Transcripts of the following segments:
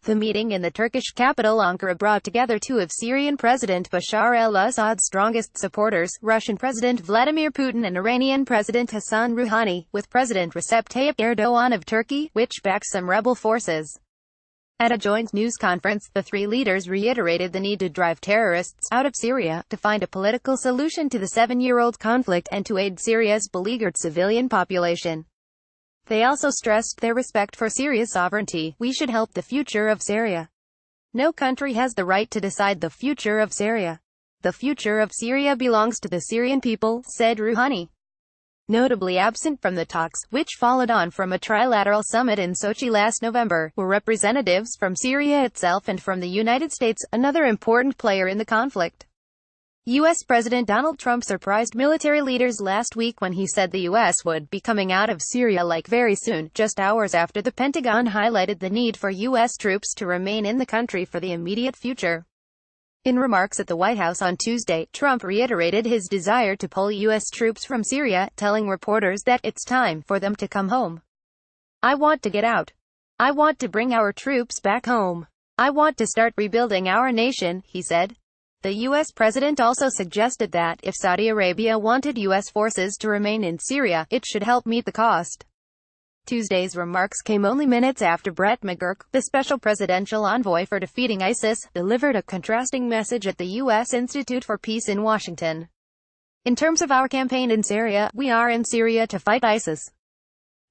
The meeting in the Turkish capital Ankara brought together two of Syrian President Bashar al-Assad's strongest supporters, Russian President Vladimir Putin and Iranian President Hassan Rouhani, with President Recep Tayyip Erdogan of Turkey, which backs some rebel forces. At a joint news conference, the three leaders reiterated the need to drive terrorists out of Syria, to find a political solution to the 7-year-old conflict, and to aid Syria's beleaguered civilian population. They also stressed their respect for Syria's sovereignty. We should help the future of Syria. No country has the right to decide the future of Syria. The future of Syria belongs to the Syrian people, said Rouhani. Notably absent from the talks, which followed on from a trilateral summit in Sochi last November, were representatives from Syria itself and from the United States, another important player in the conflict. U.S. President Donald Trump surprised military leaders last week when he said the U.S. would be coming out of Syria very soon, just hours after the Pentagon highlighted the need for U.S. troops to remain in the country for the immediate future. In remarks at the White House on Tuesday, Trump reiterated his desire to pull U.S. troops from Syria, telling reporters that it's time for them to come home. "I want to get out. I want to bring our troops back home. I want to start rebuilding our nation," he said. The U.S. president also suggested that, if Saudi Arabia wanted U.S. forces to remain in Syria, it should help meet the cost. Tuesday's remarks came only minutes after Brett McGurk, the special presidential envoy for defeating ISIS, delivered a contrasting message at the U.S. Institute for Peace in Washington. "In terms of our campaign in Syria, we are in Syria to fight ISIS.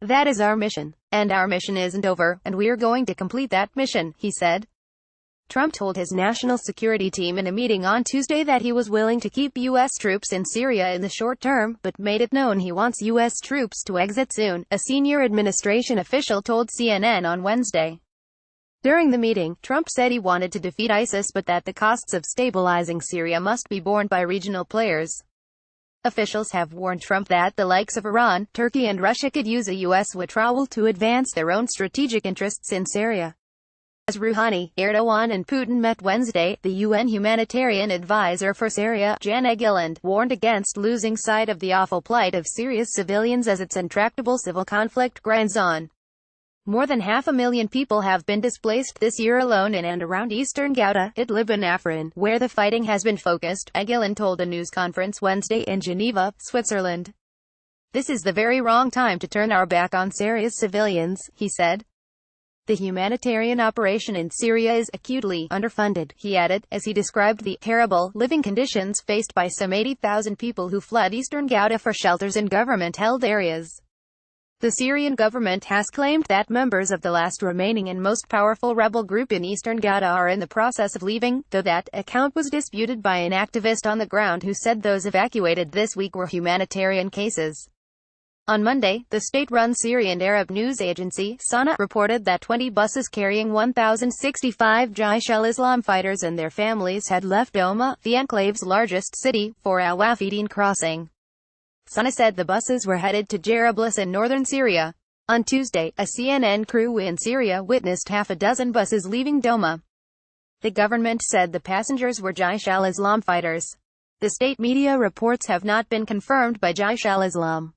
That is our mission. And our mission isn't over, and we are going to complete that mission," he said. Trump told his national security team in a meeting on Tuesday that he was willing to keep U.S. troops in Syria in the short term, but made it known he wants U.S. troops to exit soon, a senior administration official told CNN on Wednesday. During the meeting, Trump said he wanted to defeat ISIS but that the costs of stabilizing Syria must be borne by regional players. Officials have warned Trump that the likes of Iran, Turkey and Russia could use a U.S. withdrawal to advance their own strategic interests in Syria. As Rouhani, Erdogan and Putin met Wednesday, the UN humanitarian advisor for Syria, Jan Egeland, warned against losing sight of the awful plight of Syria's civilians as its intractable civil conflict grinds on. More than 500,000 people have been displaced this year alone in and around eastern Ghouta, Idlib and Afrin, where the fighting has been focused, Egeland told a news conference Wednesday in Geneva, Switzerland. "This is the very wrong time to turn our back on Syria's civilians," he said. "The humanitarian operation in Syria is acutely underfunded," he added, as he described the terrible living conditions faced by some 80,000 people who fled eastern Ghouta for shelters in government-held areas. The Syrian government has claimed that members of the last remaining and most powerful rebel group in eastern Ghouta are in the process of leaving, though that account was disputed by an activist on the ground who said those evacuated this week were humanitarian cases. On Monday, the state-run Syrian Arab news agency, Sana, reported that 20 buses carrying 1,065 Jaish al-Islam fighters and their families had left Douma, the enclave's largest city, for al-Wafidin crossing. Sana said the buses were headed to Jarablus in northern Syria. On Tuesday, a CNN crew in Syria witnessed half a dozen buses leaving Douma. The government said the passengers were Jaish al-Islam fighters. The state media reports have not been confirmed by Jaish al-Islam.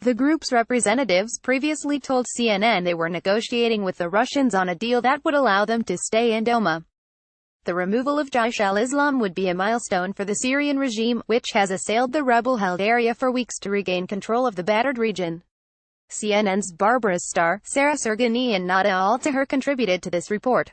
The group's representatives previously told CNN they were negotiating with the Russians on a deal that would allow them to stay in Douma. The removal of Jaish al-Islam would be a milestone for the Syrian regime, which has assailed the rebel-held area for weeks to regain control of the battered region. CNN's Barbara Starr, Sarah Sergini and Nada Al-Tahir contributed to this report.